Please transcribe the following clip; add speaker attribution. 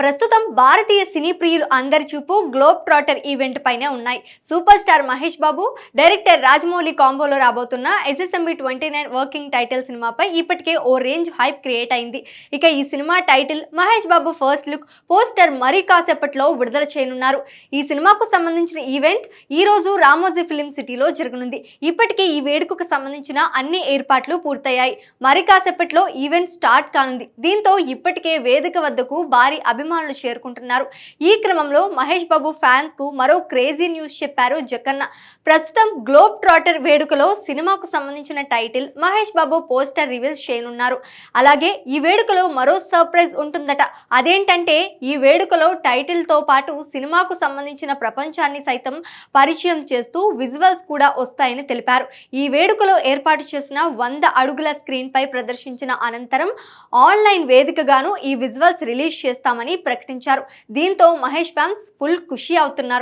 Speaker 1: ప్రస్తుతం భారతీయ సినీ ప్రియులు అందరి చూపు గ్లోబ్ ట్రాటర్ ఈవెంట్ పైనే ఉన్నాయి. Super star Mahesh Babu, director Rajamouli కాంబోలో రాబోతున్న SSMB 29 వర్కింగ్ టైటిల్ సినిమాపై ఇప్పటికే ఓ రేంజ్ హైప్ క్రియేట్ అయింది. ఇక ఈ cinema title, Mahesh Babu first look poster మరీ కాసేపట్లో విడుదల చేయనున్నారు. ఈ సినిమాకు సంబంధించిన ఈవెంట్ ఈ రోజు రామోజీ ఫిలిం సిటీలో జరగనుంది. ఇప్పటికే ఈ వేడుకకు సంబంధించిన అన్ని ఏర్పాట్లు పూర్తయ్యాయి. మరి కాసేపట్లో ఈవెంట్ స్టార్ట్ కానుంది. దీంతో ఇప్పటికే వేదిక వద్దకు భారీ అభిమానులు చేరుకుంటున్నారు. ఈ క్రమంలో మహేష్ బాబు ఫ్యాన్స్ కు మరో క్రేజీ న్యూస్ చెప్పారు జక్కన్న. ప్రస్తుతం గ్లోబ్ ట్రాటర్ వేడుకలో సినిమాకు సంబంధించిన title, Mahesh Babu poster reveal చేయనున్నారు. అలాగే ఈ వేడుకలో మరో సర్ప్రైజ్ ఉంటుందట. అదేంటంటే ఈ వేడుకలో టైటిల్ తో పాటు సినిమాకు సంబంధించిన ప్రపంచాన్ని సైతం పరిచయం చేస్తూ విజువల్స్ కూడా వస్తాయని తెలిపారు. ఈ వేడుకలో ఏర్పాటు చేసిన 100 అడుగుల స్క్రీన్ పై ప్రదర్శించిన అనంతరం ఆన్లైన్ వేదికగాను ఈ విజువల్స్ రిలీజ్ చేస్తామని ప్రకటించారు. దీంతో మహేష్ ఫ్యాన్స్ ఫుల్ ఖుషి అవుతున్నారు.